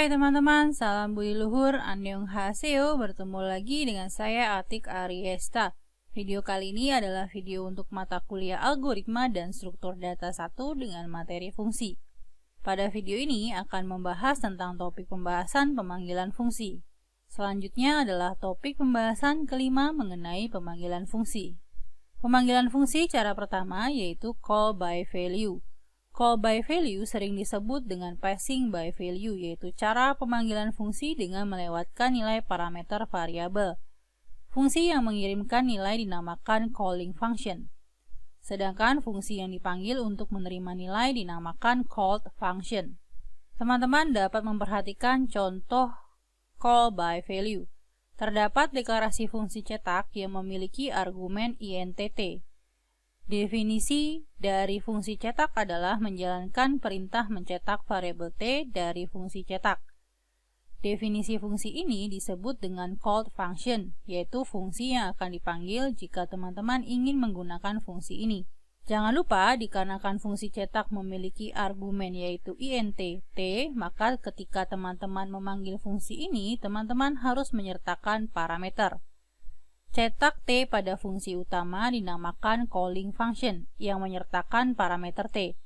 Hai teman-teman, salam budi luhur, annyeonghaseyo. Bertemu lagi dengan saya Atik Ariesta. Video kali ini adalah video untuk mata kuliah algoritma dan struktur data 1 dengan materi fungsi. Pada video ini akan membahas tentang topik pembahasan pemanggilan fungsi. Selanjutnya adalah topik pembahasan kelima mengenai pemanggilan fungsi. Pemanggilan fungsi cara pertama yaitu call by value. Call by value sering disebut dengan passing by value, yaitu cara pemanggilan fungsi dengan melewatkan nilai parameter variabel. Fungsi yang mengirimkan nilai dinamakan calling function. Sedangkan fungsi yang dipanggil untuk menerima nilai dinamakan called function. Teman-teman dapat memperhatikan contoh call by value. Terdapat deklarasi fungsi cetak yang memiliki argumen int t. Definisi dari fungsi cetak adalah menjalankan perintah mencetak variabel t dari fungsi cetak. Definisi fungsi ini disebut dengan called function, yaitu fungsi yang akan dipanggil jika teman-teman ingin menggunakan fungsi ini. Jangan lupa, dikarenakan fungsi cetak memiliki argumen yaitu int t, maka ketika teman-teman memanggil fungsi ini, teman-teman harus menyertakan parameter. Cetak T pada fungsi utama dinamakan calling function yang menyertakan parameter T.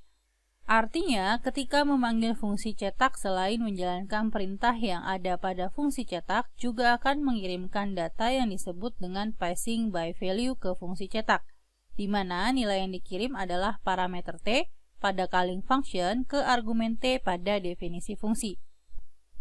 Artinya, ketika memanggil fungsi cetak selain menjalankan perintah yang ada pada fungsi cetak, juga akan mengirimkan data yang disebut dengan passing by value ke fungsi cetak, di mana nilai yang dikirim adalah parameter T pada calling function ke argumen T pada definisi fungsi.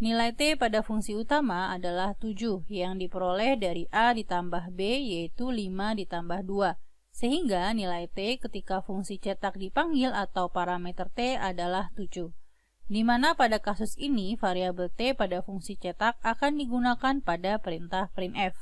Nilai T pada fungsi utama adalah 7 yang diperoleh dari A ditambah B yaitu 5 ditambah 2, sehingga nilai T ketika fungsi cetak dipanggil atau parameter T adalah 7. Di mana pada kasus ini variabel T pada fungsi cetak akan digunakan pada perintah printf.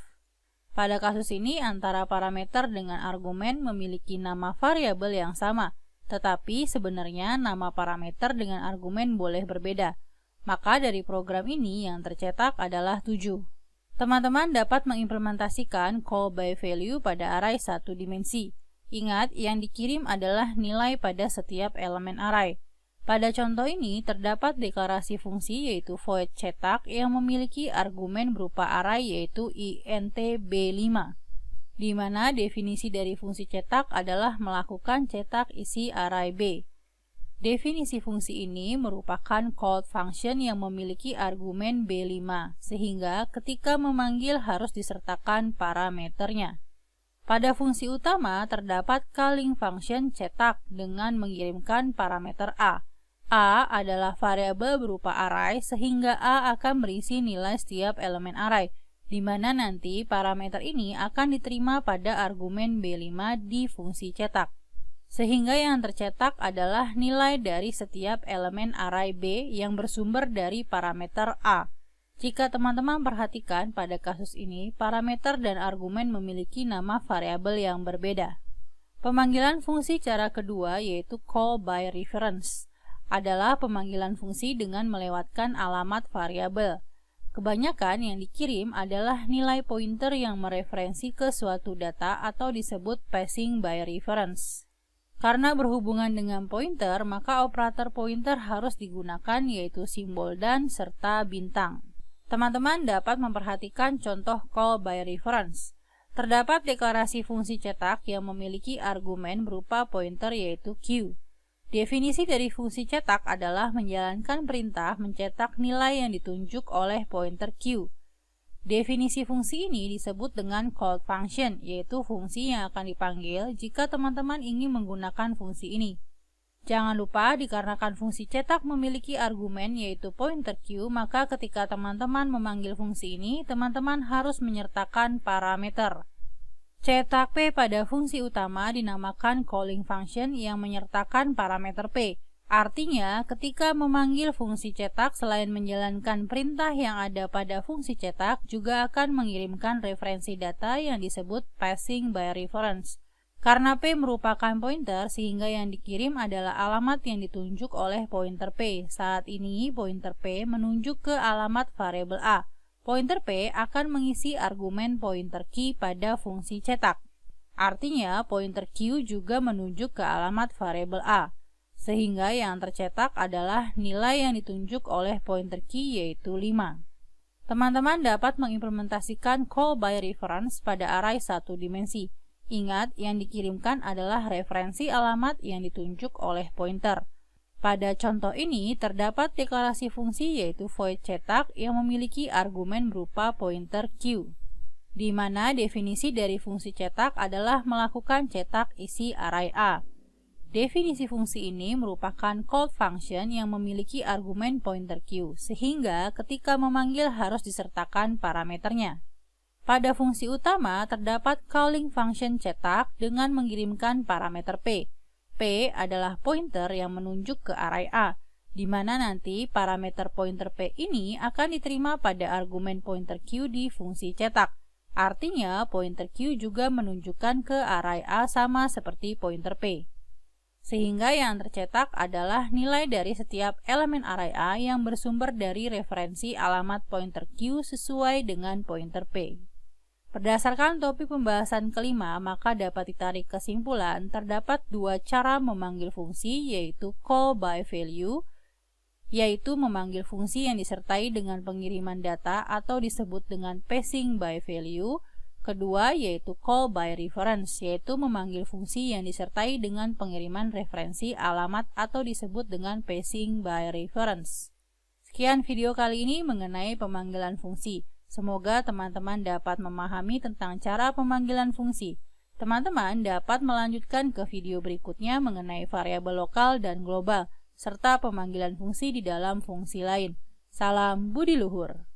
Pada kasus ini antara parameter dengan argumen memiliki nama variabel yang sama, tetapi sebenarnya nama parameter dengan argumen boleh berbeda. Maka dari program ini yang tercetak adalah 7. Teman-teman dapat mengimplementasikan call by value pada array satu dimensi. Ingat, yang dikirim adalah nilai pada setiap elemen array. Pada contoh ini terdapat deklarasi fungsi yaitu void cetak yang memiliki argumen berupa array yaitu int b5, di mana definisi dari fungsi cetak adalah melakukan cetak isi array b. Definisi fungsi ini merupakan called function yang memiliki argumen B5, sehingga ketika memanggil harus disertakan parameternya. Pada fungsi utama terdapat calling function cetak dengan mengirimkan parameter A. A adalah variabel berupa array sehingga A akan berisi nilai setiap elemen array, di mana nanti parameter ini akan diterima pada argumen B5 di fungsi cetak. Sehingga yang tercetak adalah nilai dari setiap elemen array B yang bersumber dari parameter A. Jika teman-teman perhatikan pada kasus ini, parameter dan argumen memiliki nama variabel yang berbeda. Pemanggilan fungsi cara kedua yaitu call by reference adalah pemanggilan fungsi dengan melewatkan alamat variabel. Kebanyakan yang dikirim adalah nilai pointer yang mereferensi ke suatu data atau disebut passing by reference. Karena berhubungan dengan pointer, maka operator pointer harus digunakan yaitu simbol dan serta bintang. Teman-teman dapat memperhatikan contoh call by reference. Terdapat deklarasi fungsi cetak yang memiliki argumen berupa pointer yaitu Q. Definisi dari fungsi cetak adalah menjalankan perintah mencetak nilai yang ditunjuk oleh pointer Q. Definisi fungsi ini disebut dengan called function, yaitu fungsi yang akan dipanggil jika teman-teman ingin menggunakan fungsi ini. Jangan lupa, dikarenakan fungsi cetak memiliki argumen yaitu pointer Q, maka ketika teman-teman memanggil fungsi ini, teman-teman harus menyertakan parameter. Cetak P pada fungsi utama dinamakan calling function yang menyertakan parameter P. Artinya, ketika memanggil fungsi cetak selain menjalankan perintah yang ada pada fungsi cetak, juga akan mengirimkan referensi data yang disebut passing by reference. Karena P merupakan pointer, sehingga yang dikirim adalah alamat yang ditunjuk oleh pointer P. Saat ini, pointer P menunjuk ke alamat variabel A. Pointer P akan mengisi argumen pointer Q pada fungsi cetak. Artinya, pointer Q juga menunjuk ke alamat variabel A. sehingga yang tercetak adalah nilai yang ditunjuk oleh pointer key yaitu 5. Teman-teman dapat mengimplementasikan call by reference pada array satu dimensi. Ingat, yang dikirimkan adalah referensi alamat yang ditunjuk oleh pointer. Pada contoh ini, terdapat deklarasi fungsi yaitu void cetak yang memiliki argumen berupa pointer q, di mana definisi dari fungsi cetak adalah melakukan cetak isi array A. Definisi fungsi ini merupakan call function yang memiliki argumen pointer q, sehingga ketika memanggil harus disertakan parameternya. Pada fungsi utama, terdapat calling function cetak dengan mengirimkan parameter p. P adalah pointer yang menunjuk ke array A, di mana nanti parameter pointer p ini akan diterima pada argumen pointer q di fungsi cetak. Artinya, pointer q juga menunjukkan ke array A sama seperti pointer p. Sehingga yang tercetak adalah nilai dari setiap elemen array A yang bersumber dari referensi alamat pointer q sesuai dengan pointer p. Berdasarkan topik pembahasan kelima, maka dapat ditarik kesimpulan terdapat dua cara memanggil fungsi, yaitu call by value, yaitu memanggil fungsi yang disertai dengan pengiriman data atau disebut dengan passing by value. Kedua, yaitu call by reference, yaitu memanggil fungsi yang disertai dengan pengiriman referensi alamat atau disebut dengan passing by reference. Sekian video kali ini mengenai pemanggilan fungsi. Semoga teman-teman dapat memahami tentang cara pemanggilan fungsi. Teman-teman dapat melanjutkan ke video berikutnya mengenai variabel lokal dan global, serta pemanggilan fungsi di dalam fungsi lain. Salam budi luhur.